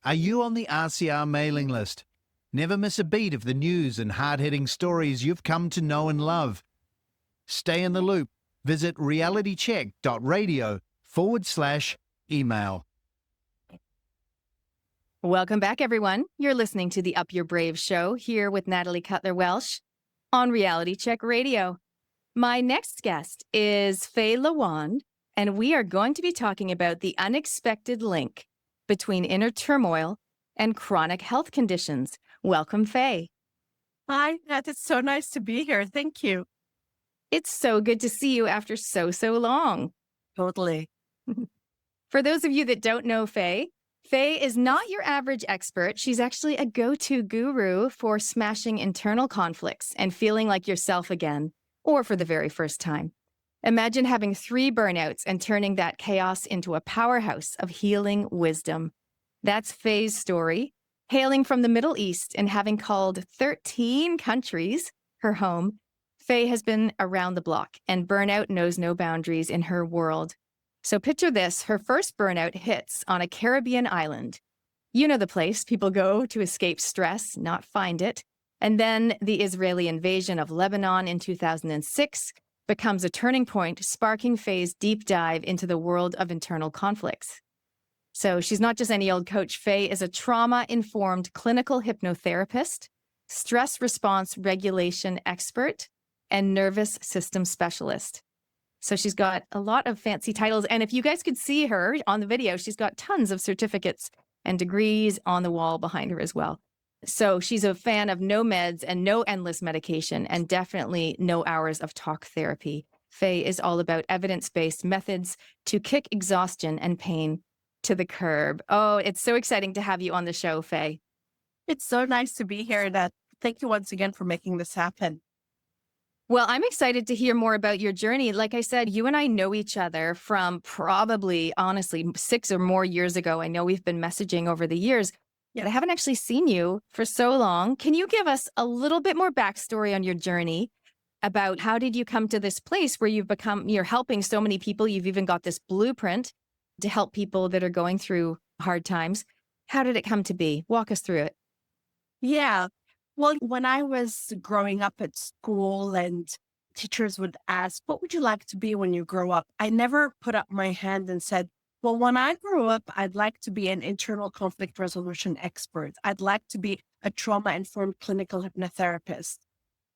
Are you on the RCR mailing list? Never miss a beat of the news and hard-hitting stories you've come to know and love. Stay in the loop. Visit realitycheck.radio/email. Welcome back, everyone. You're listening to the Up Your Brave show here with Natalie Cutler-Welsh on Reality Check Radio. My next guest is Faye Lawand, and we are going to be talking about the unexpected link between inner turmoil and chronic health conditions. Welcome, Faye. Hi, Nat. It's so nice to be here. Thank you. It's so good to see you after so long. Totally. For those of you that don't know Faye, Faye is not your average expert. She's actually a go-to guru for smashing internal conflicts and feeling like yourself again, or for the very first time. Imagine having 3 burnouts and turning that chaos into a powerhouse of healing wisdom. That's Faye's story. Hailing from the Middle East and having called 13 countries her home, Faye has been around the block, and burnout knows no boundaries in her world. So picture this, her first burnout hits on a Caribbean island. You know the place people go to escape stress, not find it. And then the Israeli invasion of Lebanon in 2006 becomes a turning point, sparking Faye's deep dive into the world of internal conflicts. So she's not just any old coach. Faye is a trauma-informed clinical hypnotherapist, stress response regulation expert, and nervous system specialist. So she's got a lot of fancy titles. And if you guys could see her on the video, she's got tons of certificates and degrees on the wall behind her as well. So she's a fan of no meds and no endless medication, and definitely no hours of talk therapy. Faye is all about evidence-based methods to kick exhaustion and pain to the curb. Oh, it's so exciting to have you on the show, Faye. It's so nice to be here, Nat. Thank you once again for making this happen. Well, I'm excited to hear more about your journey. Like I said, you and I know each other from probably, honestly, 6 or more years ago. I know we've been messaging over the years, yet I haven't actually seen you for so long. Can you give us a little bit more backstory on your journey about how did you come to this place where you're helping so many people? You've even got this blueprint to help people that are going through hard times. How did it come to be? Walk us through it. Yeah. Well, when I was growing up at school and teachers would ask, what would you like to be when you grow up? I never put up my hand and said, well, when I grow up, I'd like to be an internal conflict resolution expert. I'd like to be a trauma-informed clinical hypnotherapist.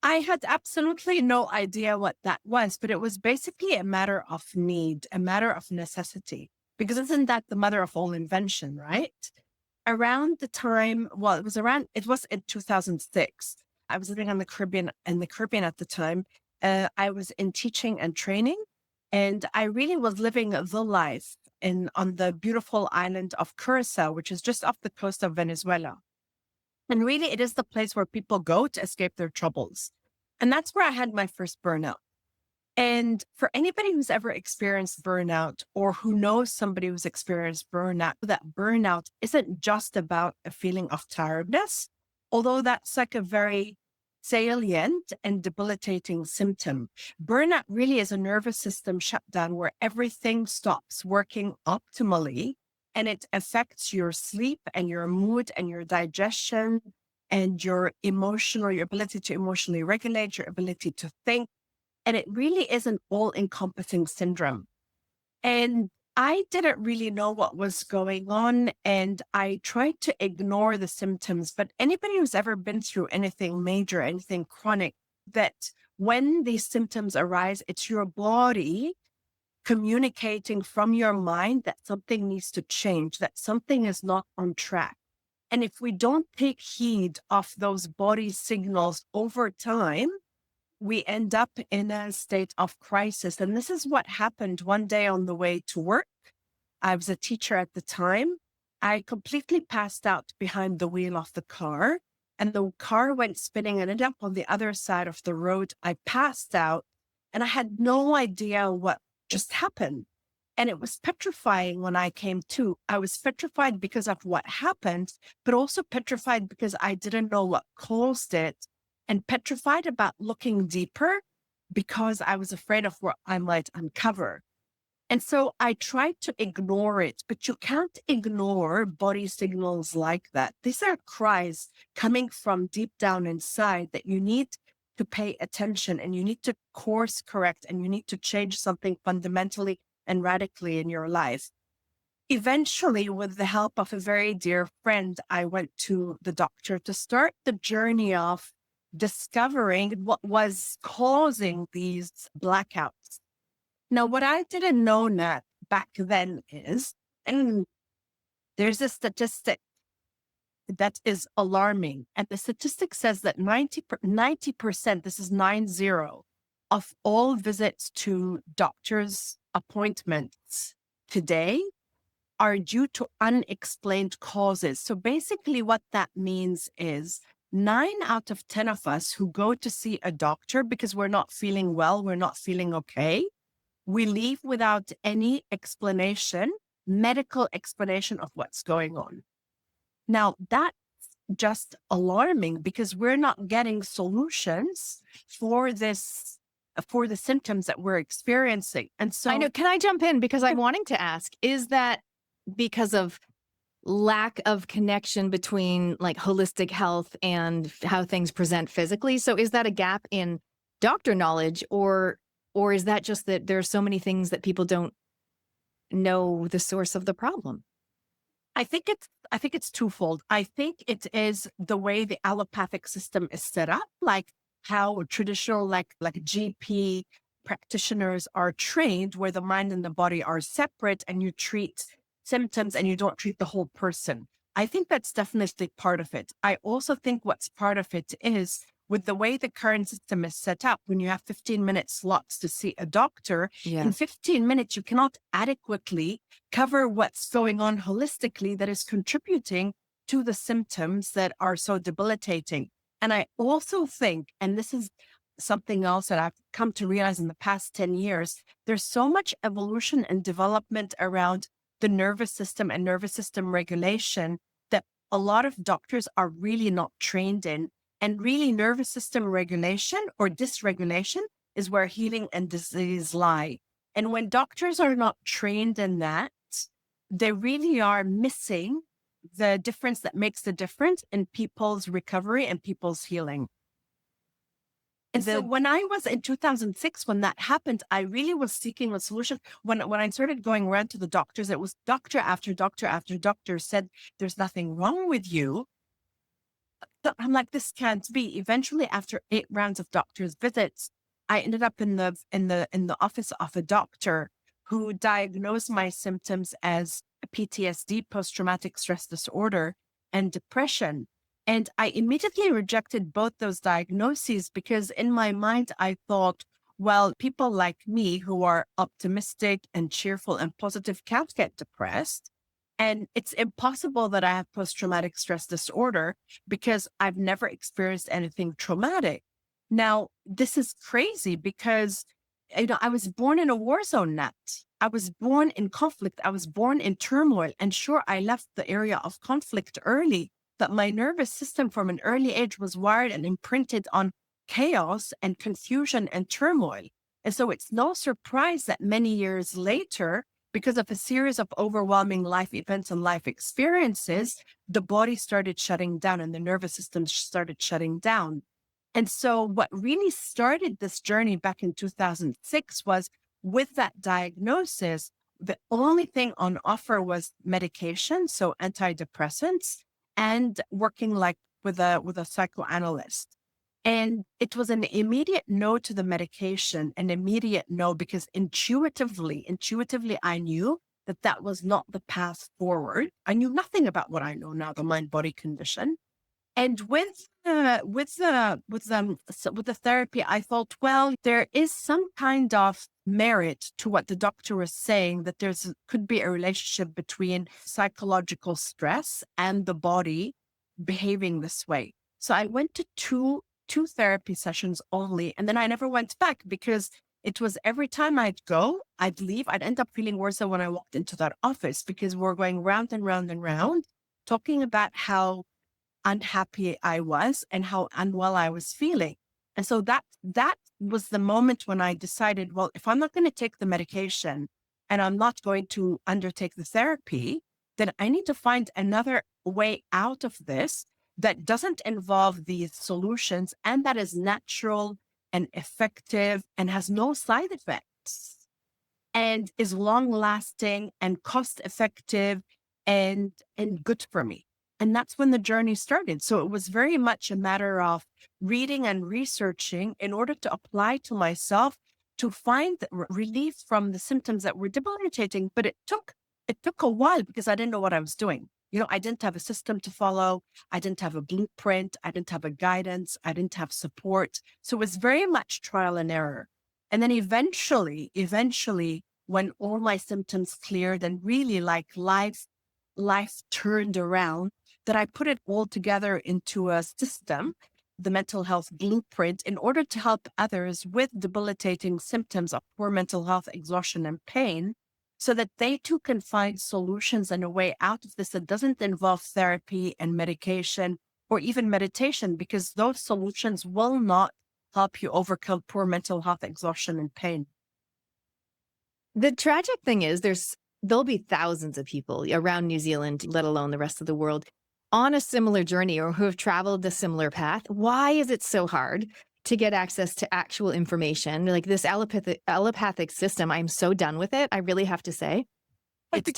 I had absolutely no idea what that was, but it was basically a matter of need, a matter of necessity, because isn't that the mother of all invention, right? Around the time, it was in 2006. I was living in the Caribbean at the time. I was in teaching and training, and I really was living the life on the beautiful island of Curacao, which is just off the coast of Venezuela. And really, it is the place where people go to escape their troubles. And that's where I had my first burnout. And for anybody who's ever experienced burnout or who knows somebody who's experienced burnout, that burnout isn't just about a feeling of tiredness, although that's like a very salient and debilitating symptom. Burnout really is a nervous system shutdown where everything stops working optimally, and it affects your sleep and your mood and your digestion and your ability to emotionally regulate, your ability to think. And it really is an all-encompassing syndrome. And I didn't really know what was going on, and I tried to ignore the symptoms. But anybody who's ever been through anything major, anything chronic, that when these symptoms arise, it's your body communicating from your mind that something needs to change, that something is not on track. And if we don't take heed of those body signals over time, we end up in a state of crisis. And this is what happened one day on the way to work. I was a teacher at the time. I completely passed out behind the wheel of the car, and the car went spinning and ended up on the other side of the road. I passed out, and I had no idea what just happened. And it was petrifying when I came to. I was petrified because of what happened, but also petrified because I didn't know what caused it, and petrified about looking deeper because I was afraid of what I might uncover. And so I tried to ignore it, but you can't ignore body signals like that. These are cries coming from deep down inside that you need to pay attention, and you need to course correct, and you need to change something fundamentally and radically in your life. Eventually, with the help of a very dear friend, I went to the doctor to start the journey of discovering what was causing these blackouts. Now, what I didn't know that back then is, and there's a statistic that is alarming. And the statistic says that 90%, this is 90, of all visits to doctor's appointments today are due to unexplained causes. So basically, what that means is 9 out of 10 of us who go to see a doctor because we're not feeling well, we're not feeling okay, we leave without any explanation, medical explanation of what's going on. Now, that's just alarming because we're not getting solutions for this, for the symptoms that we're experiencing. And so I know. Can I jump in? Because I'm wanting to ask, is that because of lack of connection between like holistic health and how things present physically? So is that a gap in doctor knowledge, or is that just that there are so many things that people don't know the source of the problem? I think it's twofold. I think it is the way the allopathic system is set up, like how traditional like GP practitioners are trained, where the mind and the body are separate, and you treat symptoms and you don't treat the whole person. I think that's definitely part of it. I also think what's part of it is with the way the current system is set up, when you have 15-minute slots to see a doctor, in 15 minutes, you cannot adequately cover what's going on holistically that is contributing to the symptoms that are so debilitating. And I also think, and this is something else that I've come to realize in the past 10 years, there's so much evolution and development around the nervous system and nervous system regulation that a lot of doctors are really not trained in. And really, nervous system regulation or dysregulation is where healing and disease lie. And when doctors are not trained in that, they really are missing the difference that makes the difference in people's recovery and people's healing. And so when I was in 2006, when that happened, I really was seeking a solution. When I started going around to the doctors, it was doctor after doctor after doctor said, there's nothing wrong with you. So I'm like, this can't be. Eventually, after 8 rounds of doctor's visits, I ended up in the office of a doctor who diagnosed my symptoms as PTSD, post-traumatic stress disorder, and depression. And I immediately rejected both those diagnoses because in my mind, I thought, well, people like me who are optimistic and cheerful and positive can't get depressed. And it's impossible that I have post-traumatic stress disorder because I've never experienced anything traumatic. Now, this is crazy because, I was born in a war zone, Nat. I was born in conflict. I was born in turmoil. And sure, I left the area of conflict early, but my nervous system from an early age was wired and imprinted on chaos and confusion and turmoil. And so it's no surprise that many years later, because of a series of overwhelming life events and life experiences, the body started shutting down and the nervous system started shutting down. And so what really started this journey back in 2006 was with that diagnosis, the only thing on offer was medication, so antidepressants, and working like with a psychoanalyst. And it was an immediate no to the medication, an immediate no, because intuitively, I knew that that was not the path forward. I knew nothing about what I know now, the mind-body condition. And with the therapy, I thought, well, there is some kind of merit to what the doctor was saying, that could be a relationship between psychological stress and the body behaving this way. So I went to two therapy sessions only. And then I never went back because it was every time I'd go, I'd leave, I'd end up feeling worse than when I walked into that office because we're going round and round and round, talking about how unhappy I was and how unwell I was feeling. And so that was the moment when I decided, well, if I'm not going to take the medication and I'm not going to undertake the therapy, then I need to find another way out of this that doesn't involve these solutions and that is natural and effective and has no side effects and is long lasting and cost effective and good for me. And that's when the journey started. So it was very much a matter of reading and researching in order to apply to myself to find relief from the symptoms that were debilitating. But it took a while because I didn't know what I was doing. I didn't have a system to follow. I didn't have a blueprint. I didn't have a guidance. I didn't have support. So it was very much trial and error. And then eventually, when all my symptoms cleared and really like life turned around, that I put it all together into a system, the mental health blueprint, in order to help others with debilitating symptoms of poor mental health, exhaustion, and pain, so that they too can find solutions and a way out of this that doesn't involve therapy and medication or even meditation, because those solutions will not help you overcome poor mental health, exhaustion, and pain. The tragic thing is there'll be thousands of people around New Zealand, let alone the rest of the world, on a similar journey or who have traveled a similar path. Why is it so hard to get access to actual information? Like this allopathic system, I'm so done with it. I really have to say. Its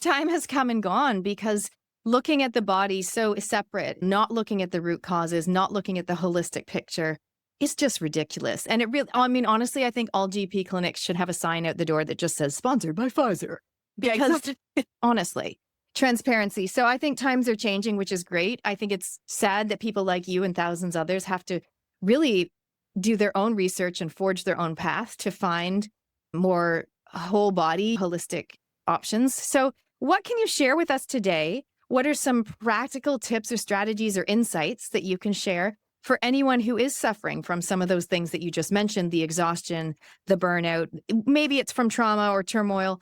time has come and gone, because looking at the body so separate, not looking at the root causes, not looking at the holistic picture, it's just ridiculous. And honestly, I think all GP clinics should have a sign out the door that just says sponsored by Pfizer. Because honestly, transparency. So I think times are changing, which is great. I think it's sad that people like you and thousands others have to really do their own research and forge their own path to find more whole body, holistic options. So what can you share with us today? What are some practical tips or strategies or insights that you can share for anyone who is suffering from some of those things that you just mentioned, the exhaustion, the burnout? Maybe it's from trauma or turmoil.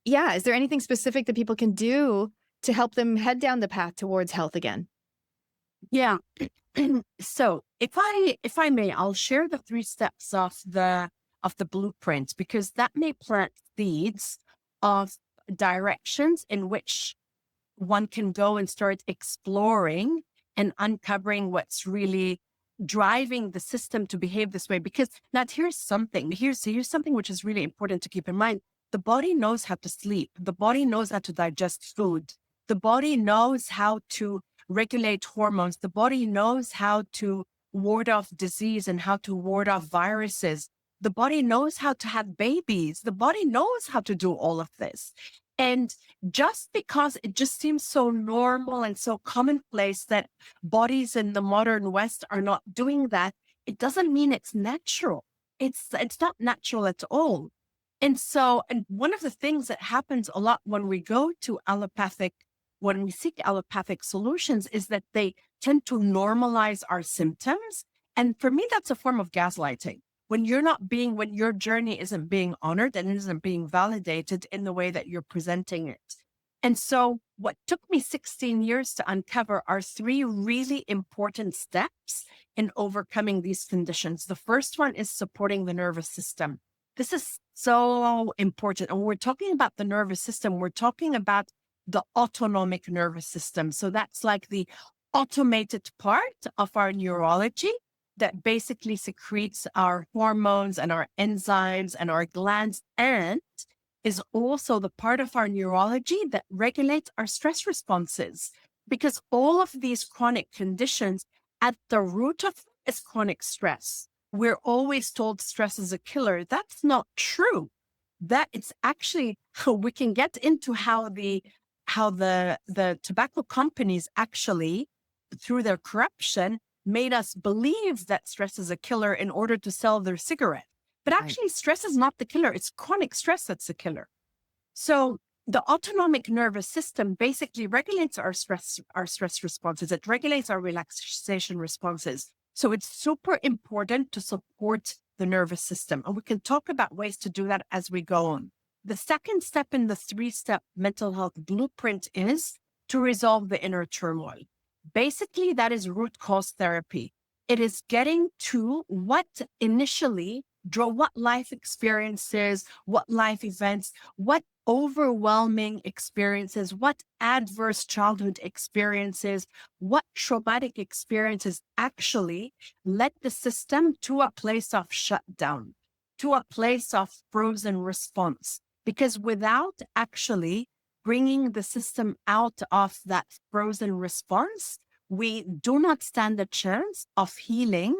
Yeah, is there anything specific that people can do to help them head down the path towards health again? Yeah. So if I may, I'll share the 3 steps of the blueprint, because that may plant seeds of directions in which one can go and start exploring and uncovering what's really driving the system to behave this way. Because now here's something which is really important to keep in mind. The body knows how to sleep. The body knows how to digest food. The body knows how to regulate hormones. The body knows how to ward off disease and how to ward off viruses. The body knows how to have babies. The body knows how to do all of this. And just because it just seems so normal and so commonplace that bodies in the modern West are not doing that, it doesn't mean it's natural. It's not natural at all. And one of the things that happens a lot when we seek allopathic solutions is that they tend to normalize our symptoms. And for me, that's a form of gaslighting. When your journey isn't being honored and isn't being validated in the way that you're presenting it. And so what took me 16 years to uncover are 3 really important steps in overcoming these conditions. The first one is supporting the nervous system. This is so important. And when we're talking about the nervous system, we're talking about the autonomic nervous system. So that's like the automated part of our neurology that basically secretes our hormones and our enzymes and our glands, and is also the part of our neurology that regulates our stress responses. Because all of these chronic conditions, at the root of is chronic stress. We're always told stress is a killer. That's not true. That it's actually, we can get into how the tobacco companies actually, through their corruption, made us believe that stress is a killer in order to sell their cigarette. But actually, stress is not the killer. It's chronic stress that's the killer. So the autonomic nervous system basically regulates our stress responses. It regulates our relaxation responses. So it's super important to support the nervous system. And we can talk about ways to do that as we go on. The second step in the 3-step mental health blueprint is to resolve the inner turmoil. Basically, that is root cause therapy. It is getting to what initially what life experiences, what life events, what overwhelming experiences, what adverse childhood experiences, what traumatic experiences actually led the system to a place of shutdown, to a place of frozen response. Because without actually bringing the system out of that frozen response, we do not stand a chance of healing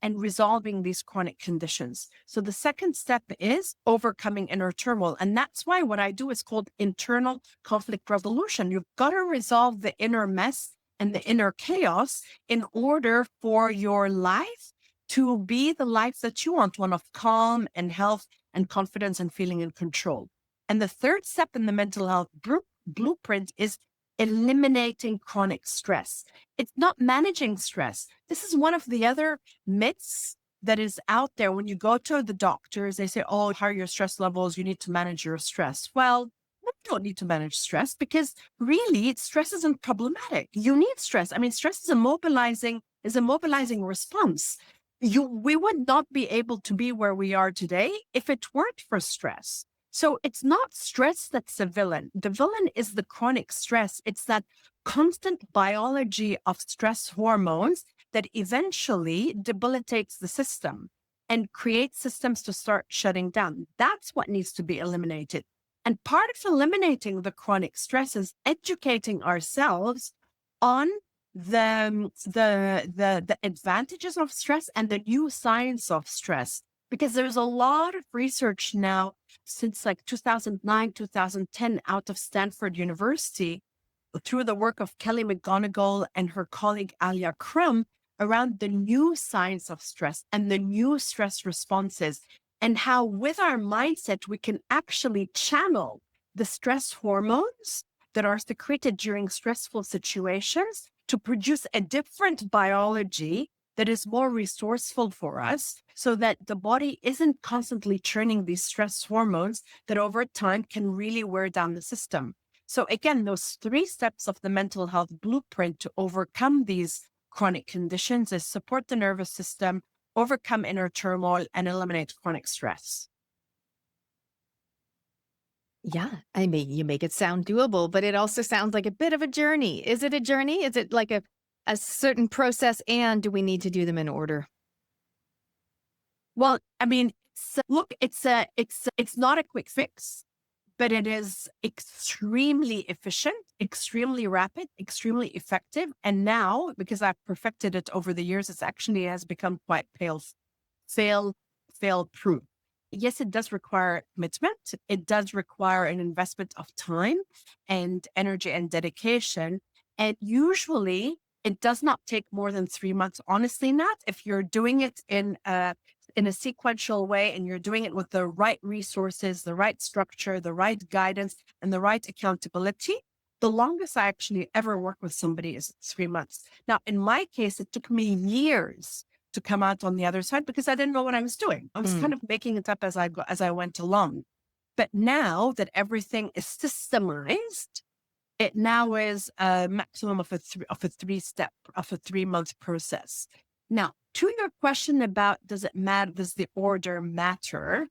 and resolving these chronic conditions. So the second step is overcoming inner turmoil. And that's why what I do is called internal conflict resolution. You've got to resolve the inner mess and the inner chaos in order for your life to be the life that you want, one of calm and health and confidence and feeling in control. And the third step in the mental health blueprint is eliminating chronic stress. It's not managing stress. This is one of the other myths that is out there. When you go to the doctors, they say, oh, how are your stress levels? You need to manage your stress. Well, you don't need to manage stress because really stress isn't problematic. You need stress. I mean, stress is a mobilizing response. We would not be able to be where we are today if it weren't for stress. So it's not stress that's the villain. The villain is the chronic stress. It's that constant biology of stress hormones that eventually debilitates the system and creates systems to start shutting down. That's what needs to be eliminated. And part of eliminating the chronic stress is educating ourselves on the advantages of stress and the new science of stress. Because there's a lot of research now since like 2009, 2010 out of Stanford University through the work of Kelly McGonigal and her colleague Alia Crum around the new science of stress and the new stress responses and how with our mindset, we can actually channel the stress hormones that are secreted during stressful situations to produce a different biology that is more resourceful for us so that the body isn't constantly churning these stress hormones that over time can really wear down the system. So again, those 3 steps of the mental health blueprint to overcome these chronic conditions is support the nervous system, overcome inner turmoil, and eliminate chronic stress. Yeah, I mean, you make it sound doable, but it also sounds like a bit of a journey. Is it a journey? Is it like a certain process, and do we need to do them in order? Well, I mean, look, it's not a quick fix, but it is extremely efficient, extremely rapid, extremely effective. And now, because I've perfected it over the years, it actually has become quite fail proof. Yes, it does require commitment. It does require an investment of time and energy and dedication. And usually it does not take more than 3 months. Honestly, Nat, if you're doing it in a sequential way and you're doing it with the right resources, the right structure, the right guidance, and the right accountability, the longest I actually ever work with somebody is 3 months. Now, in my case, it took me years to come out on the other side because I didn't know what I was doing. I was kind of making it up as I went along. But now that everything is systemized, it now is a maximum of a 3-month process. Now, to your question about does it matter? Does the order matter?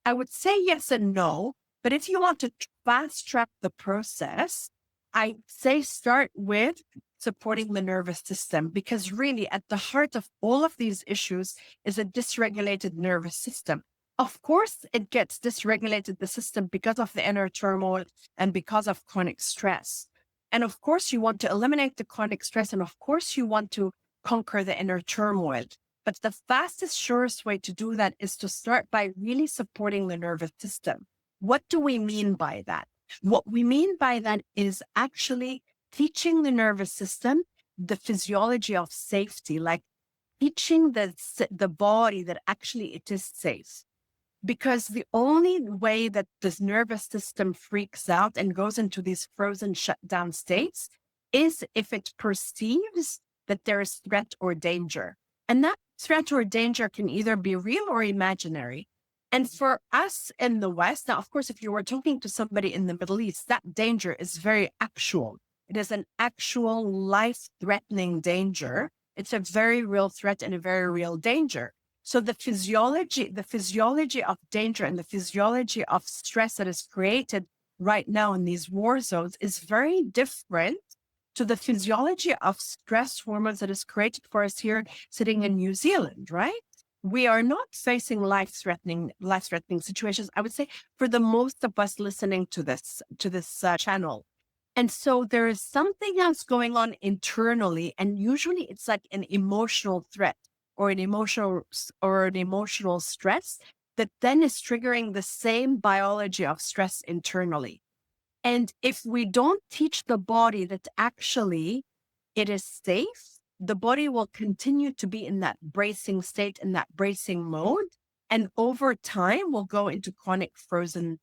I would say yes and no. But if you want to fast track the process, I say start with supporting the nervous system, because really at the heart of all of these issues is a dysregulated nervous system. Of course, it gets dysregulated, the system, because of the inner turmoil and because of chronic stress. And of course, you want to eliminate the chronic stress. And of course, you want to conquer the inner turmoil. But the fastest, surest way to do that is to start by really supporting the nervous system. What do we mean by that? What we mean by that is actually teaching the nervous system the physiology of safety, like teaching the body that actually it is safe. Because the only way that this nervous system freaks out and goes into these frozen shutdown states is if it perceives that there is threat or danger. And that threat or danger can either be real or imaginary. And for us in the West, now, of course, if you were talking to somebody in the Middle East, that danger is very actual. It is an actual life-threatening danger. It's a very real threat and a very real danger. So the physiology of danger and the physiology of stress that is created right now in these war zones is very different to the physiology of stress hormones that is created for us here sitting in New Zealand, right? We are not facing life-threatening situations, I would say, for the most of us listening to this channel. And so there is something else going on internally, and usually it's like an emotional threat or an emotional stress that then is triggering the same biology of stress internally. And if we don't teach the body that actually it is safe, the body will continue to be in that bracing state, in that bracing mode. And over time, will go into chronic frozen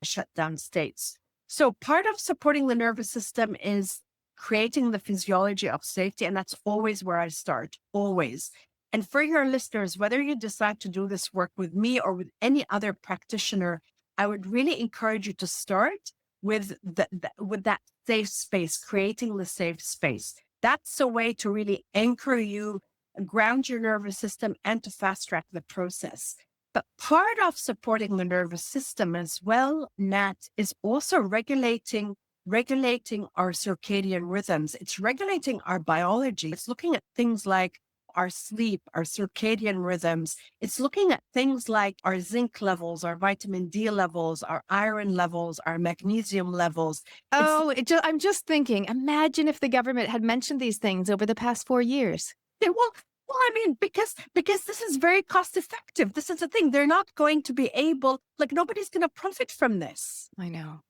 shutdown states. So part of supporting the nervous system is creating the physiology of safety. And that's always where I start, always. And for your listeners, whether you decide to do this work with me or with any other practitioner, I would really encourage you to start with that safe space, creating the safe space. That's a way to really anchor you, ground your nervous system, and to fast track the process. But part of supporting the nervous system as well, Nat, is also regulating our circadian rhythms. It's regulating our biology. It's looking at things like our sleep, our circadian rhythms. It's looking at things like our zinc levels, our vitamin D levels, our iron levels, our magnesium levels. I'm just thinking, imagine if the government had mentioned these things over the past 4 years. Well, I mean, because this is very cost effective. This is the thing. They're not going to be able, like, nobody's going to profit from this. I know.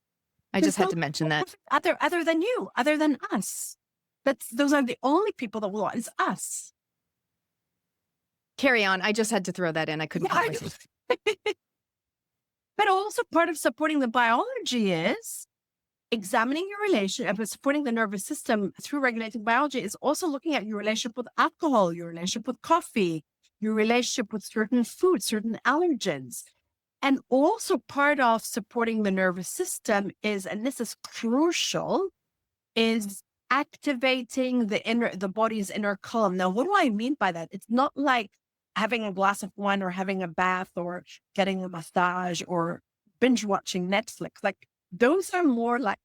I just had to mention that. Other than you, other than us. Those are the only people that will, it's us. Carry on. I just had to throw that in. I couldn't. But also part of supporting the biology is examining your relationship, supporting the nervous system through regulating biology is also looking at your relationship with alcohol, your relationship with coffee, your relationship with certain foods, certain allergens. And also part of supporting the nervous system is, and this is crucial, is activating the body's inner calm. Now, what do I mean by that? It's not like having a glass of wine or having a bath or getting a massage or binge watching Netflix. Like, those are more like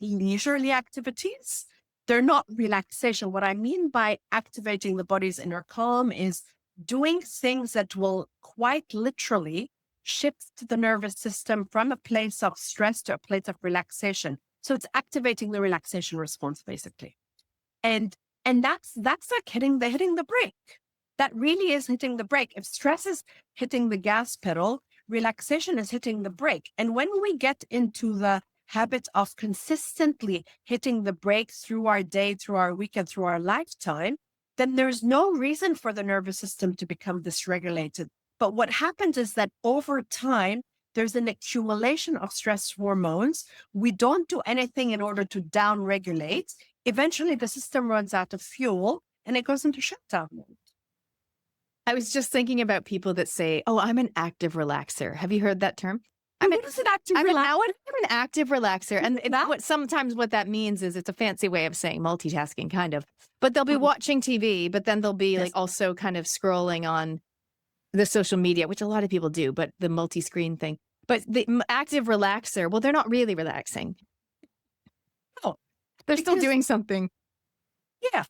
leisurely activities. They're not relaxation. What I mean by activating the body's inner calm is doing things that will quite literally shift the nervous system from a place of stress to a place of relaxation. So it's activating the relaxation response, basically. And that's like hitting the brake. That really is hitting the brake. If stress is hitting the gas pedal, relaxation is hitting the brake. And when we get into the habit of consistently hitting the brake through our day, through our weekend, through our lifetime, then there's no reason for the nervous system to become dysregulated. But what happens is that over time, there's an accumulation of stress hormones. We don't do anything in order to downregulate. Eventually, the system runs out of fuel and it goes into shutdown mode. I was just thinking about people that say, "Oh, I'm an active relaxer." Have you heard that term? I'm an active relaxer. And sometimes what that means is it's a fancy way of saying multitasking, kind of. But they'll be watching TV, but then they'll be like also kind of scrolling on the social media, which a lot of people do, but the multi-screen thing. But the active relaxer, well, they're not really relaxing. No, they're still doing something. Yeah.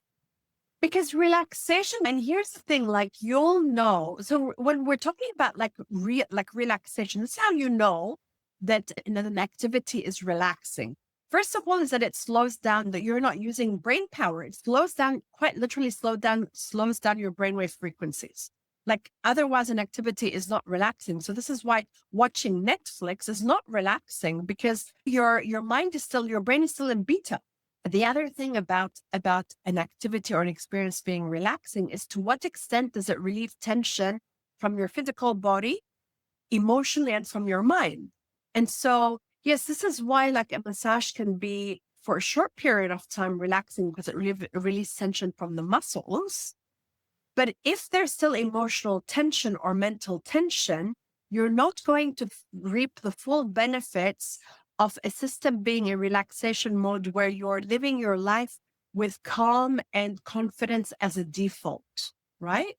Because relaxation, and here's the thing, like, you'll know. So when we're talking about like relaxation, that's how you know that an activity is relaxing. First of all, is that it slows down, that you're not using brain power. It slows down, quite literally slows down your brainwave frequencies. Like, otherwise an activity is not relaxing. So this is why watching Netflix is not relaxing, because your mind is still, your brain is still in beta. The other thing about an activity or an experience being relaxing is to what extent does it relieve tension from your physical body, emotionally, and from your mind. And so, yes, this is why like a massage can be for a short period of time relaxing, because it releases tension from the muscles. But if there's still emotional tension or mental tension, you're not going to reap the full benefits of a system being in relaxation mode where you're living your life with calm and confidence as a default, right?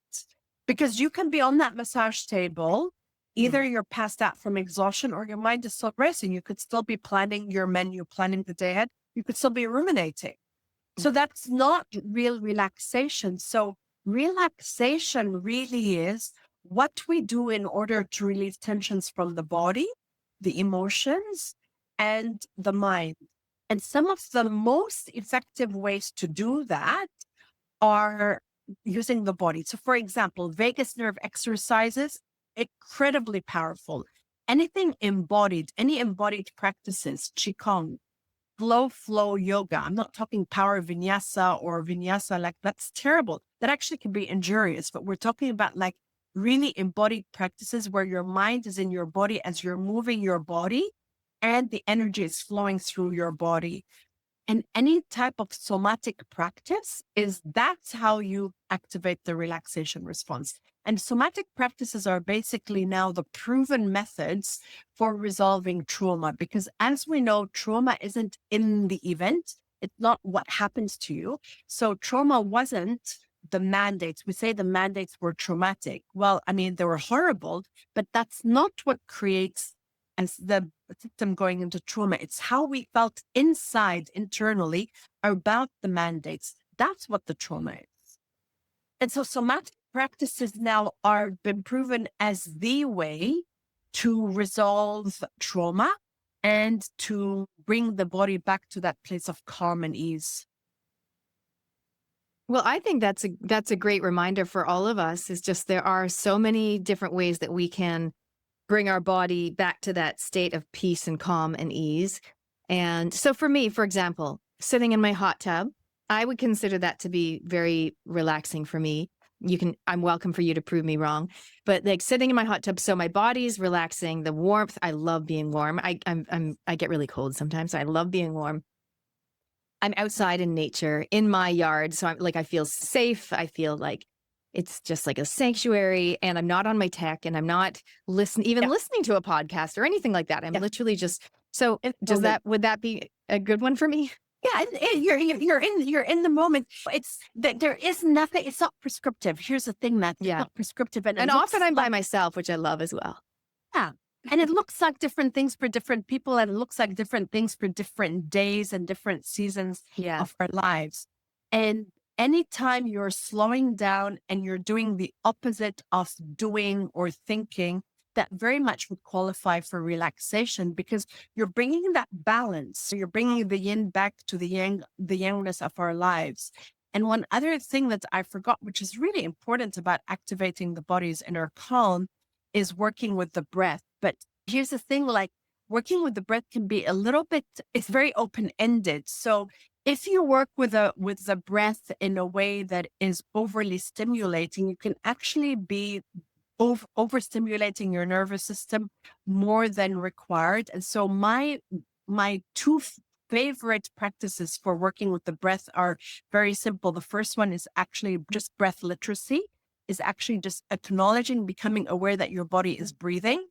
Because you can be on that massage table, either you're passed out from exhaustion or your mind is still racing. You could still be planning your menu, planning the day ahead. You could still be ruminating. So that's not real relaxation. So relaxation really is what we do in order to release tensions from the body, the emotions, and the mind. And some of the most effective ways to do that are using the body. So, for example, vagus nerve exercises, incredibly powerful. Anything embodied, any embodied practices, Qigong, flow yoga. I'm not talking power vinyasa like that's terrible. That actually can be injurious, but we're talking about like really embodied practices where your mind is in your body as you're moving your body and the energy is flowing through your body. And any type of somatic practice that's how you activate the relaxation response. And somatic practices are basically now the proven methods for resolving trauma, because as we know, trauma isn't in the event. It's not what happens to you. So trauma wasn't the mandates. We say the mandates were traumatic. Well, I mean, they were horrible, but that's not what creates as the system going into trauma. It's how we felt inside, internally, about the mandates. That's what the trauma is. And so somatic practices now are been proven as the way to resolve trauma and to bring the body back to that place of calm and ease. Well, I think that's a great reminder for all of us. Is just there are so many different ways that we can bring our body back to that state of peace and calm and ease. And so for me, for example, sitting in my hot tub, I would consider that to be very relaxing for me. I'm welcome for you to prove me wrong, but like sitting in my hot tub, so my body's relaxing, the warmth, I love being warm. I get really cold sometimes. So I love being warm. I'm outside in nature in my yard. So I feel safe. I feel like it's just like a sanctuary, and I'm not on my tech, and I'm not listening to a podcast or anything like that. I'm literally just, so would that be a good one for me? Yeah, you're in the moment. It's that there is nothing. It's not prescriptive. Here's the thing, that it's not prescriptive, and often I'm by myself, which I love as well. Yeah, and it looks like different things for different people, and it looks like different things for different days and different seasons of our lives. And anytime you're slowing down and you're doing the opposite of doing or thinking, that very much would qualify for relaxation, because you're bringing that balance. So you're bringing the yin back to the yangness of our lives. And one other thing that I forgot, which is really important about activating the body's inner calm, is working with the breath. But here's the thing, like working with the breath can be a little bit, it's very open-ended. So if you work with the breath in a way that is overly stimulating, you can actually be overstimulating your nervous system more than required. And so my two favorite practices for working with the breath are very simple. The first one is actually just breath literacy, is actually just acknowledging, becoming aware that your body is breathing.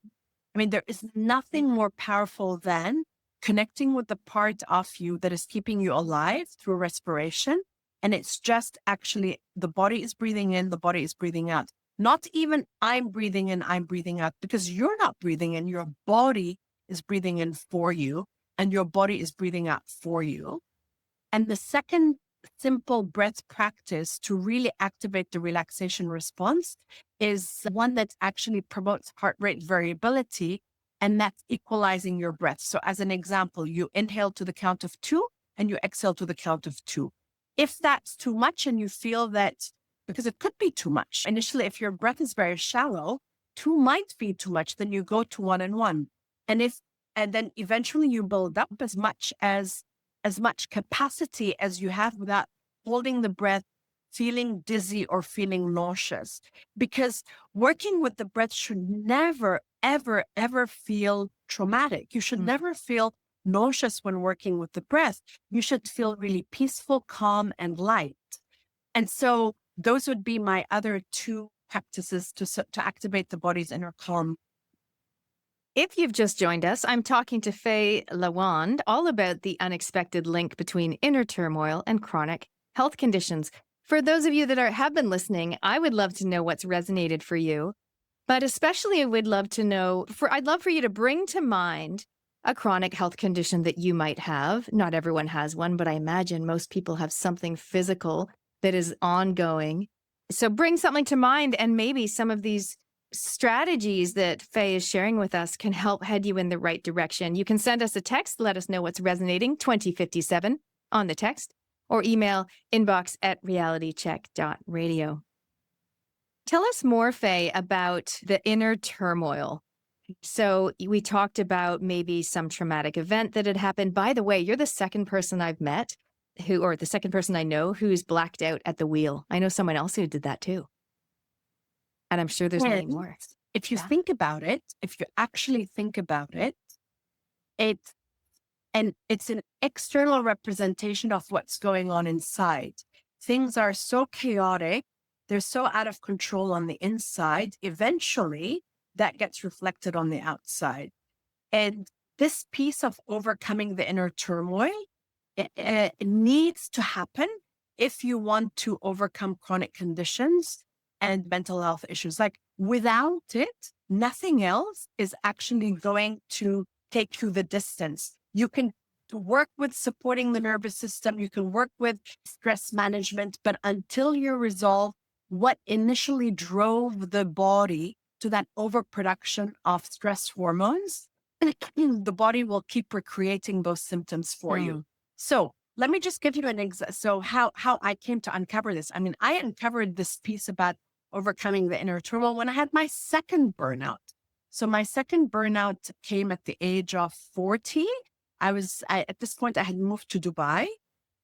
I mean, there is nothing more powerful than connecting with the part of you that is keeping you alive through respiration. And it's just actually the body is breathing in, the body is breathing out. Not even I'm breathing in, I'm breathing out, because you're not breathing in, your body is breathing in for you, and your body is breathing out for you. And the second simple breath practice to really activate the relaxation response is one that actually promotes heart rate variability, and that's equalizing your breath. So as an example, you inhale to the count of 2 and you exhale to the count of 2. If that's too much and you feel that, because it could be too much. Initially, if your breath is very shallow, 2 might be too much, then you go to 1 and 1. And then eventually you build up as much capacity as you have without holding the breath, feeling dizzy or feeling nauseous. Because working with the breath should never, ever, ever feel traumatic. You should never feel nauseous when working with the breath. You should feel really peaceful, calm, and light. And so those would be my other 2 practices to activate the body's inner calm. If you've just joined us, I'm talking to Faye Lawand all about the unexpected link between inner turmoil and chronic health conditions. For those of you that have been listening, I would love to know what's resonated for you. But especially I would love to know, I'd love for you to bring to mind a chronic health condition that you might have. Not everyone has one, but I imagine most people have something physical that is ongoing. So bring something to mind, and maybe some of these strategies that Faye is sharing with us can help head you in the right direction. You can send us a text, let us know what's resonating, 2057 on the text, or email inbox@realitycheck.radio. Tell us more, Faye, about the inner turmoil. So we talked about maybe some traumatic event that had happened. By the way, you're the second person I've met or the second person I know who's blacked out at the wheel. I know someone else who did that too. And I'm sure there's many And more. if you Yeah. think about it, if you actually think about it, it's an external representation of what's going on inside. Things are so chaotic, they're so out of control on the inside. Eventually, that gets reflected on the outside. And this piece of overcoming the inner turmoil it needs to happen if you want to overcome chronic conditions and mental health issues. Like without it, nothing else is actually going to take you the distance. You can work with supporting the nervous system, you can work with stress management, but until you resolve what initially drove the body to that overproduction of stress hormones, the body will keep recreating those symptoms for you. So let me just give you an example. So how I came to uncover this. I mean, I uncovered this piece about overcoming the inner turmoil when I had my second burnout. So my second burnout came at the age of 40. At this point, I had moved to Dubai.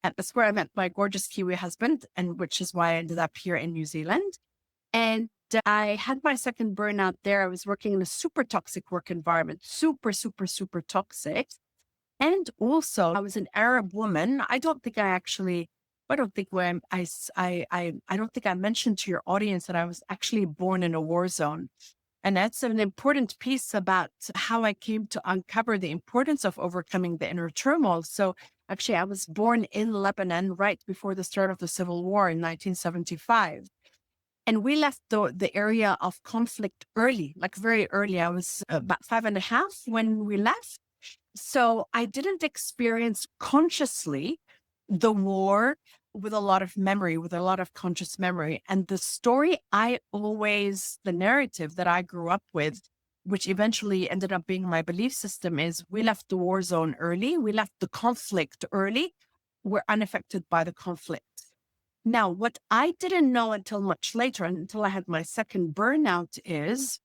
And that's where I met my gorgeous Kiwi husband, and which is why I ended up here in New Zealand. And I had my second burnout there. I was working in a super toxic work environment, super, super, super toxic. And also, I was an Arab woman. I don't think I mentioned to your audience that I was actually born in a war zone. And that's an important piece about how I came to uncover the importance of overcoming the inner turmoil. So actually, I was born in Lebanon right before the start of the Civil War in 1975. And we left the area of conflict early, like very early. I was about 5.5 when we left. So I didn't experience consciously the war with a lot of memory, with a lot of conscious memory. And the narrative that I grew up with, which eventually ended up being my belief system, is we left the war zone early. We left the conflict early. We're unaffected by the conflict. Now, what I didn't know until much later, until I had my second burnout, is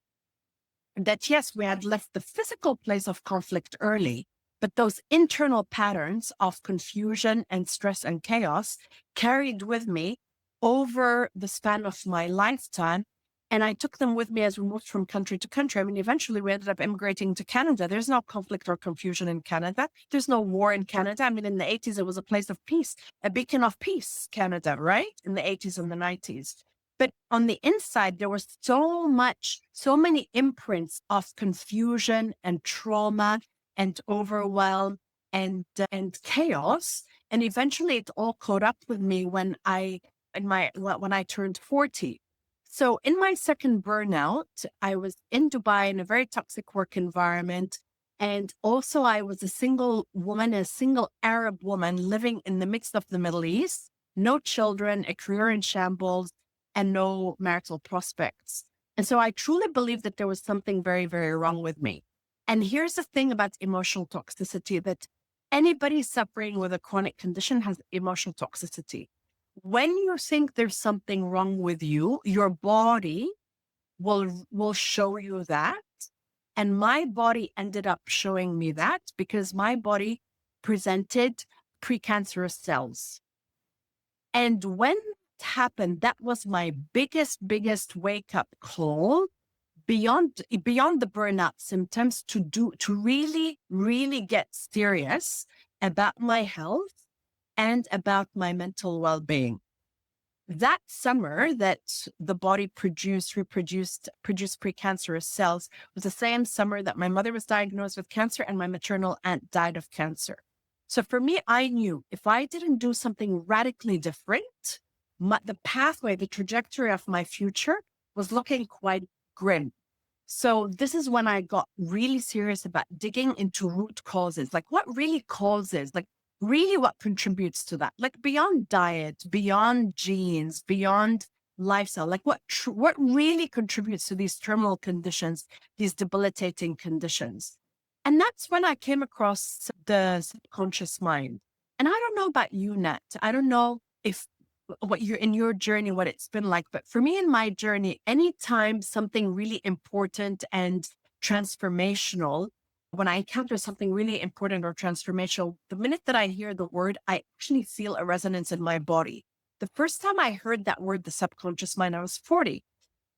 that yes, we had left the physical place of conflict early, but those internal patterns of confusion and stress and chaos carried with me over the span of my lifetime. And I took them with me as we moved from country to country. I mean, eventually we ended up immigrating to Canada. There's no conflict or confusion in Canada. There's no war in Canada. I mean, in the 80s, it was a place of peace, a beacon of peace, Canada, right? In the 80s and the 90s. But on the inside, there was so many imprints of confusion and trauma and overwhelm and chaos. And eventually it all caught up with me when I turned 40. So in my second burnout, I was in Dubai in a very toxic work environment. And also I was a single woman, a single Arab woman living in the midst of the Middle East, no children, a career in shambles, and no marital prospects. And so I truly believe that there was something very, very wrong with me. And here's the thing about emotional toxicity, that anybody suffering with a chronic condition has emotional toxicity. When you think there's something wrong with you, your body will show you that. And my body ended up showing me that because my body presented precancerous cells. And when it happened, that was my biggest wake up call beyond the burnout symptoms to really, really get serious about my health and about my mental well-being. That summer that the body reproduced precancerous cells was the same summer that my mother was diagnosed with cancer and my maternal aunt died of cancer. So for me, I knew if I didn't do something radically different, the pathway, the trajectory of my future was looking quite grim. So this is when I got really serious about digging into root causes, like what really causes, like really what contributes to that, like beyond diet, beyond genes, beyond lifestyle, like what really contributes to these terminal conditions, these debilitating conditions. And that's when I came across the subconscious mind. And I don't know about you, Nat. I don't know if what you're in your journey, what it's been like. But for me in my journey, anytime something really important and transformational, when I encounter something really important or transformational, the minute that I hear the word, I actually feel a resonance in my body. The first time I heard that word, the subconscious mind, I was 40.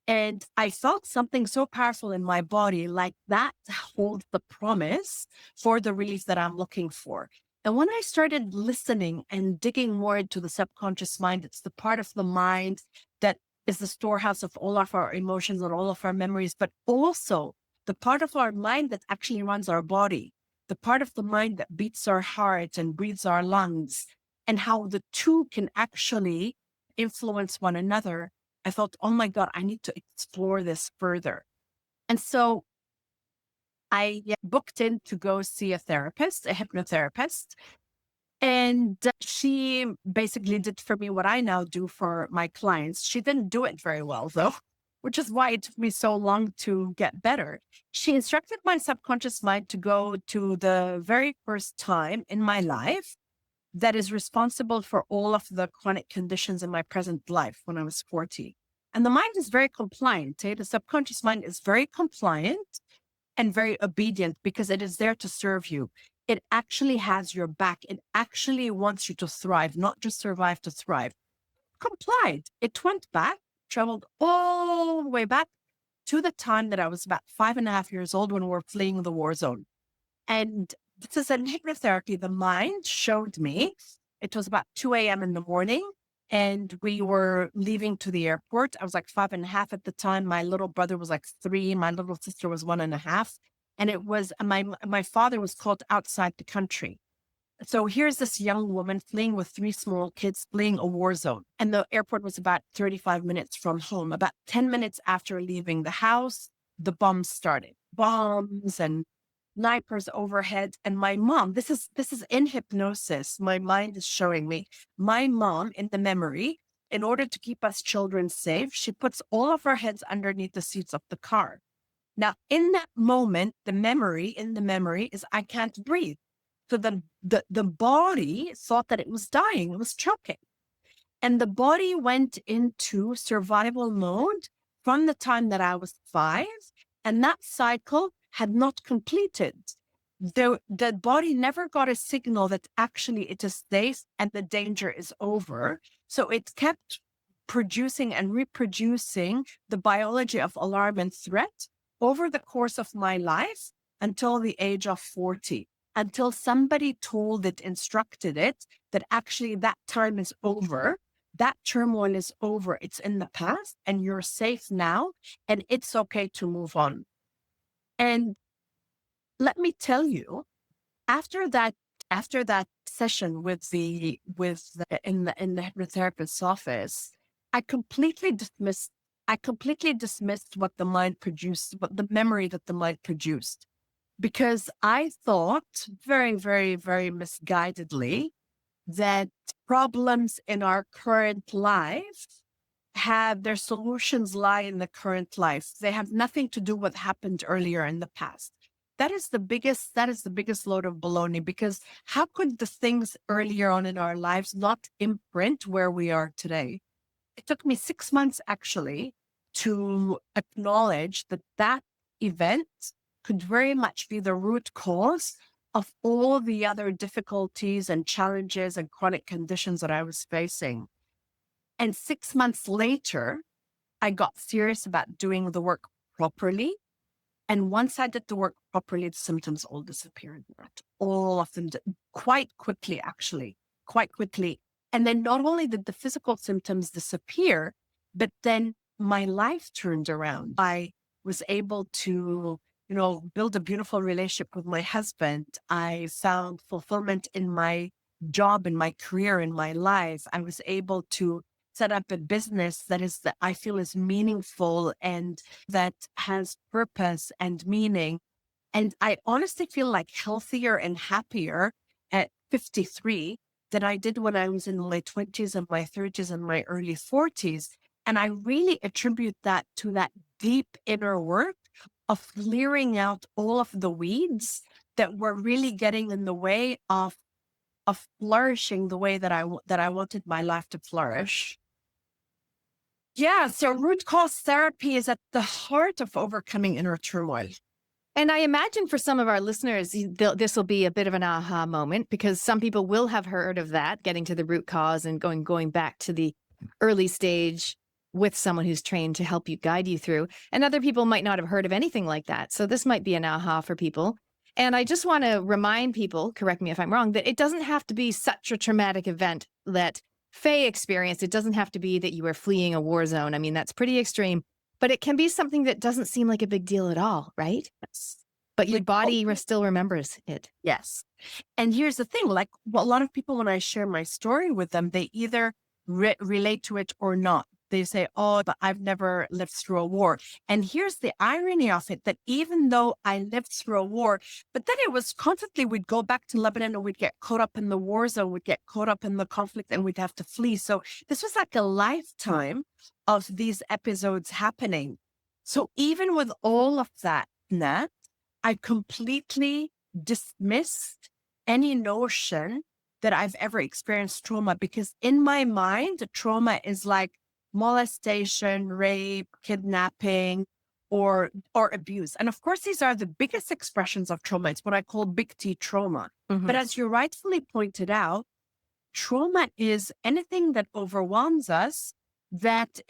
And I felt something so powerful in my body, like that holds the promise for the relief that I'm looking for. And when I started listening and digging more into the subconscious mind, it's the part of the mind that is the storehouse of all of our emotions and all of our memories, but also the part of our mind that actually runs our body, the part of the mind that beats our heart and breathes our lungs, and how the two can actually influence one another. I thought, oh my God, I need to explore this further. And so I booked in to go see a therapist, a hypnotherapist. And she basically did for me what I now do for my clients. She didn't do it very well, though, which is why it took me so long to get better. She instructed my subconscious mind to go to the very first time in my life that is responsible for all of the chronic conditions in my present life when I was 40. And the mind is very compliant. The subconscious mind is very compliant and very obedient because it is there to serve you. It actually has your back. It actually wants you to thrive, not just survive, to thrive. Complied. It went back, traveled all the way back to the time that I was about 5.5 years old when we were fleeing the war zone. And this is in hypnotherapy. The mind showed me, it was about 2 a.m. in the morning, and we were leaving to the airport. I was like 5.5 at the time. My little brother was like 3. My little sister was 1.5. And it was, my father was called outside the country. So here's this young woman fleeing with 3 small kids, fleeing a war zone. And the airport was about 35 minutes from home. About 10 minutes after leaving the house, the bombs started. Bombs and snipers overhead. And my mom, this is in hypnosis. My mind is showing me my mom in the memory, in order to keep us children safe, she puts all of our heads underneath the seats of the car. Now, in that moment, the memory is I can't breathe. So the body thought that it was dying, it was choking. And the body went into survival mode from the time that I was 5. And that cycle had not completed. The body never got a signal that actually it is safe and the danger is over. So it kept producing and reproducing the biology of alarm and threat over the course of my life until the age of 40, until somebody told it, instructed it, that actually that time is over. That turmoil is over. It's in the past and you're safe now and it's okay to move on. And let me tell you, after that session in the hypnotherapist's office, I completely dismissed what the mind produced, what the memory that the mind produced, because I thought very, very, very misguidedly that problems in our current life have their solutions lie in the current life. They have nothing to do with what happened earlier in the past. That is the biggest load of baloney, because how could the things earlier on in our lives not imprint where we are today? It took me 6 months actually to acknowledge that event could very much be the root cause of all the other difficulties and challenges and chronic conditions that I was facing. And 6 months later, I got serious about doing the work properly. And once I did the work properly, the symptoms all disappeared. All of them quite quickly, actually, quite quickly. And then not only did the physical symptoms disappear, but then my life turned around. I was able to, build a beautiful relationship with my husband. I found fulfillment in my job, in my career, in my life. I was able to set up a business that I feel is meaningful and that has purpose and meaning. And I honestly feel like healthier and happier at 53 than I did when I was in my 20s and my 30s and my early 40s. And I really attribute that to that deep inner work of clearing out all of the weeds that were really getting in the way of flourishing the way that I wanted my life to flourish. Yeah, so root cause therapy is at the heart of overcoming inner turmoil. And I imagine for some of our listeners, this will be a bit of an aha moment, because some people will have heard of that, getting to the root cause and going back to the early stage with someone who's trained to help you, guide you through. And other people might not have heard of anything like that. So this might be an aha for people. And I just want to remind people, correct me if I'm wrong, that it doesn't have to be such a traumatic event that Faye experienced. It doesn't have to be that you were fleeing a war zone. I mean, that's pretty extreme. But it can be something that doesn't seem like a big deal at all, right? Yes. But your body still remembers it. Yes. And here's the thing, like a lot of people, when I share my story with them, they either relate to it or not. They say, oh, but I've never lived through a war. And here's the irony of it, that even though I lived through a war, but then it was constantly, we'd go back to Lebanon and we'd get caught up in the war zone, we'd get caught up in the conflict and we'd have to flee. So this was like a lifetime of these episodes happening. So even with all of that, Nat, I completely dismissed any notion that I've ever experienced trauma, because in my mind, trauma is like molestation, rape, kidnapping, or abuse. And of course, these are the biggest expressions of trauma. It's what I call big T trauma. Mhm. But as you rightfully pointed out, trauma is anything that overwhelms us that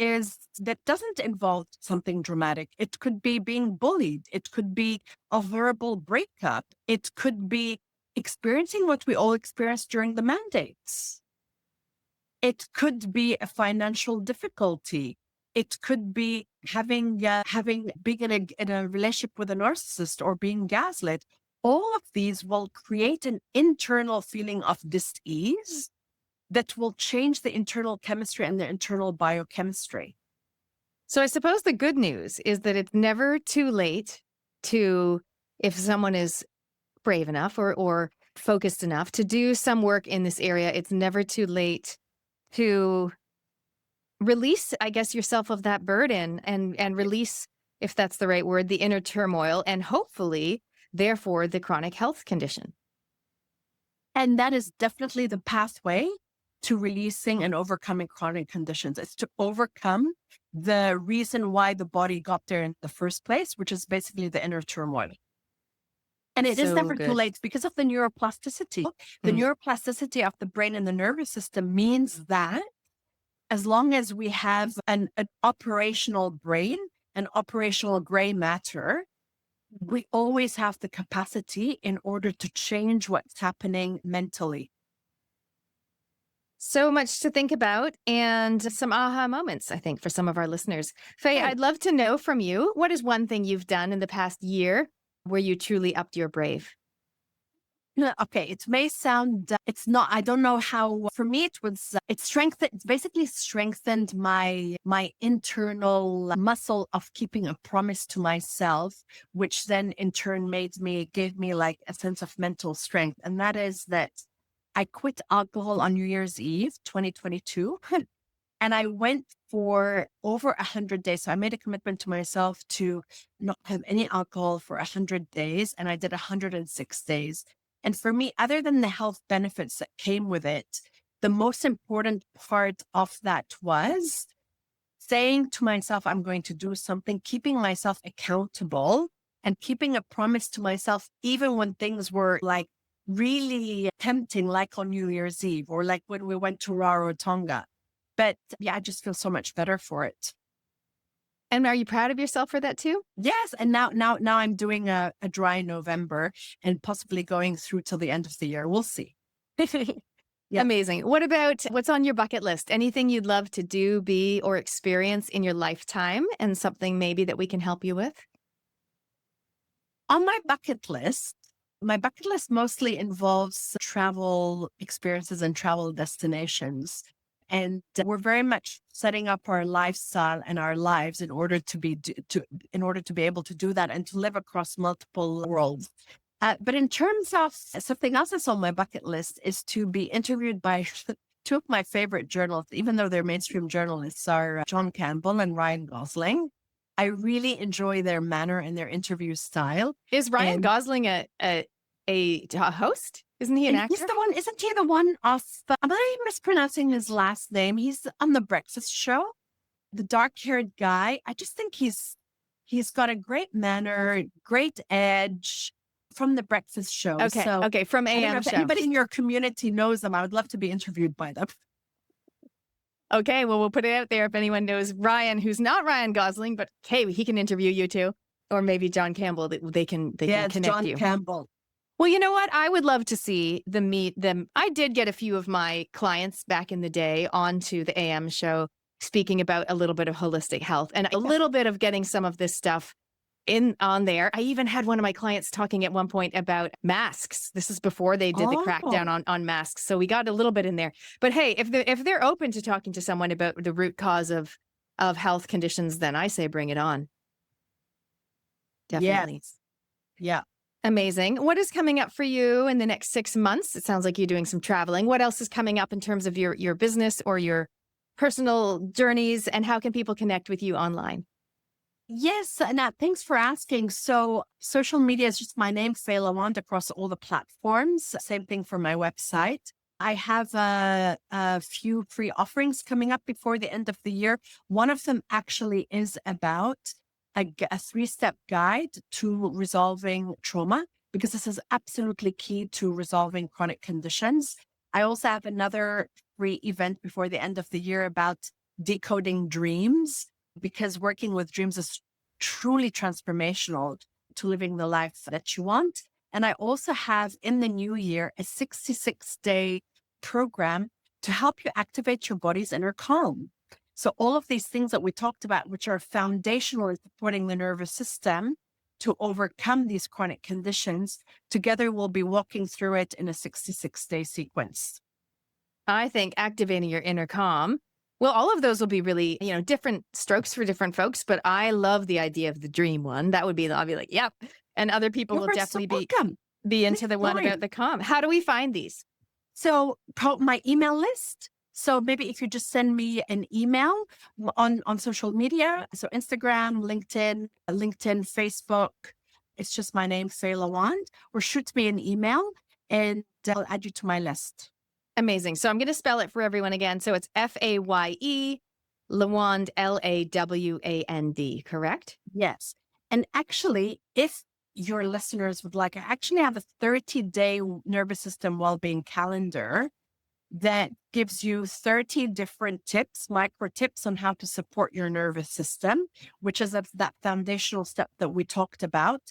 doesn't involve something dramatic. It could be being bullied. It could be a verbal breakup. It could be experiencing what we all experienced during the mandates. It could be a financial difficulty. It could be having being in a relationship with a narcissist or being gaslit. All of these will create an internal feeling of dis-ease that will change the internal chemistry and the internal biochemistry. So I suppose the good news is that it's never too late to, if someone is brave enough or focused enough to do some work in this area, it's never too late to release, I guess, yourself of that burden and release, if that's the right word, the inner turmoil, and hopefully, therefore, the chronic health condition. And that is definitely the pathway to releasing and overcoming chronic conditions. It's to overcome the reason why the body got there in the first place, which is basically the inner turmoil. And it is So never too good. late because of the neuroplasticity. The neuroplasticity of the brain and the nervous system means that as long as we have an operational brain, an operational gray matter, we always have the capacity in order to change what's happening mentally. So much to think about and some aha moments, I think, for some of our listeners. Faye, I'd love to know from you, what is one thing you've done in the past year where you truly upped your brave? Okay, it may sound, it's not, I don't know how, for me, it's basically strengthened my internal muscle of keeping a promise to myself, which then in turn gave me like a sense of mental strength. And that is that I quit alcohol on New Year's Eve, 2022. And I went for over 100 days. So I made a commitment to myself to not have any alcohol for 100 days. And I did 106 days. And for me, other than the health benefits that came with it, the most important part of that was saying to myself, I'm going to do something, keeping myself accountable and keeping a promise to myself, even when things were like really tempting, like on New Year's Eve or like when we went to Rarotonga. But yeah, I just feel so much better for it. And are you proud of yourself for that too? Yes. And now I'm doing a dry November and possibly going through till the end of the year. We'll see. Yeah. Amazing. What's on your bucket list? Anything you'd love to do, be, or experience in your lifetime, and something maybe that we can help you with? On my bucket list mostly involves travel experiences and travel destinations. And we're very much setting up our lifestyle and our lives in order to be in order to be able to do that and to live across multiple worlds. But in terms of something else that's on my bucket list is to be interviewed by two of my favorite journalists, even though they're mainstream journalists, are John Campbell and Ryan Gosling. I really enjoy their manner and their interview style. Is Ryan And- Gosling a host? Isn't he an actor? He's the one, isn't he the one off, am I mispronouncing his last name? He's on the Breakfast Show, the dark-haired guy. I just think he's got a great manner, great edge from the Breakfast Show. Okay, So okay, from I don't know AM if show. anybody in your community knows them. I would love to be interviewed by them. Okay, well, we'll put it out there if anyone knows Ryan, who's not Ryan Gosling, but hey, he can interview you too. Or maybe John Campbell, they can Yeah, it's connect John you. Campbell. Well, you know what? I would love to see them. I did get a few of my clients back in the day onto the AM show speaking about a little bit of holistic health and a little bit of getting some of this stuff on there. I even had one of my clients talking at one point about masks. This is before they did the crackdown on masks. So we got a little bit in there. But hey, if they're open to talking to someone about the root cause of health conditions, then I say bring it on. Definitely. Yes. Yeah. Amazing. What is coming up for you in the next 6 months? It sounds like you're doing some traveling. What else is coming up in terms of your business or your personal journeys, and how can people connect with you online? Yes, Nat, thanks for asking. So social media is just my name, Faye Lawand, across all the platforms. Same thing for my website. I have a few free offerings coming up before the end of the year. One of them actually is about a 3-step guide to resolving trauma, because this is absolutely key to resolving chronic conditions. I also have another free event before the end of the year about decoding dreams, because working with dreams is truly transformational to living the life that you want. And I also have in the new year a 66-day program to help you activate your body's inner calm. So all of these things that we talked about, which are foundational in supporting the nervous system to overcome these chronic conditions, together we'll be walking through it in a 66-day sequence. I think activating your inner calm. Well, all of those will be really, different strokes for different folks, but I love the idea of the dream one. That would be, I'll be like, yep. And other people will definitely be into the one about the calm. How do we find these? So my email list. So maybe if you just send me an email on social media, so Instagram, LinkedIn, Facebook, it's just my name, Faye Lawand, or shoot me an email and I'll add you to my list. Amazing. So I'm going to spell it for everyone again. So it's Faye Lawand, Lawand, correct? Yes. And actually, if your listeners would like, I actually have a 30-day nervous system well-being calendar that gives you 30 different tips, micro tips on how to support your nervous system, which is that foundational step that we talked about.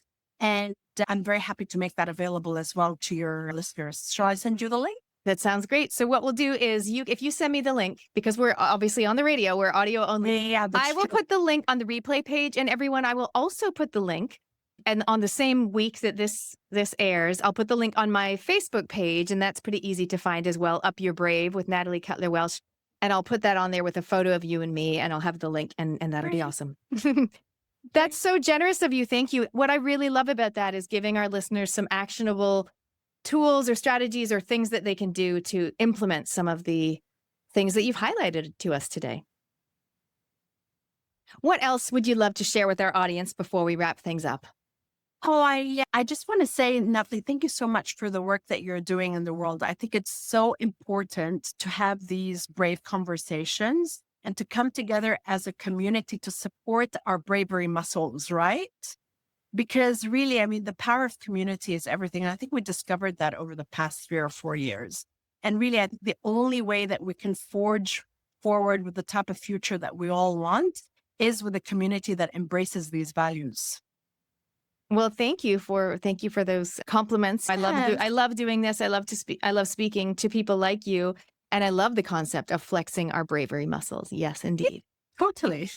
And I'm very happy to make that available as well to your listeners. Shall I send you the link? That sounds great. So what we'll do is if you send me the link, because we're obviously on the radio, we're audio only. Yeah, I will put the link on the replay page, and everyone, I will also put the link. And on the same week that this airs, I'll put the link on my Facebook page, and that's pretty easy to find as well. Up Your Brave with Natalie Cutler-Welsh. And I'll put that on there with a photo of you and me, and I'll have the link, and that'll be awesome. That's so generous of you. Thank you. What I really love about that is giving our listeners some actionable tools or strategies or things that they can do to implement some of the things that you've highlighted to us today. What else would you love to share with our audience before we wrap things up? Oh, I just want to say, Natalie, thank you so much for the work that you're doing in the world. I think it's so important to have these brave conversations and to come together as a community to support our bravery muscles, right? Because really, I mean, the power of community is everything. And I think we discovered that over the past 3 or 4 years. And really, I think the only way that we can forge forward with the type of future that we all want is with a community that embraces these values. Well, thank you for those compliments. I love doing this. I love speaking to people like you, and I love the concept of flexing our bravery muscles. Yes, indeed. Totally.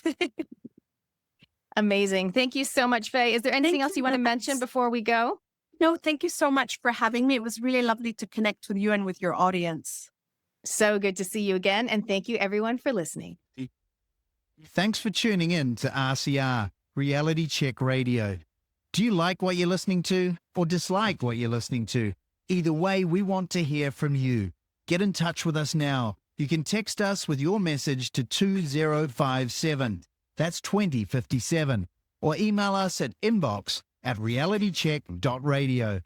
Amazing. Thank you so much, Faye. Is there anything else you want to mention before we go? No, thank you so much for having me. It was really lovely to connect with you and with your audience. So good to see you again, and thank you everyone for listening. Thanks for tuning in to RCR, Reality Check Radio. Do you like what you're listening to or dislike what you're listening to? Either way, we want to hear from you. Get in touch with us now. You can text us with your message to 2057. That's 2057. Or email us at inbox@realitycheck.radio.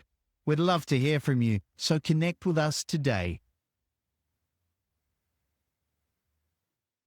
We'd love to hear from you, so connect with us today.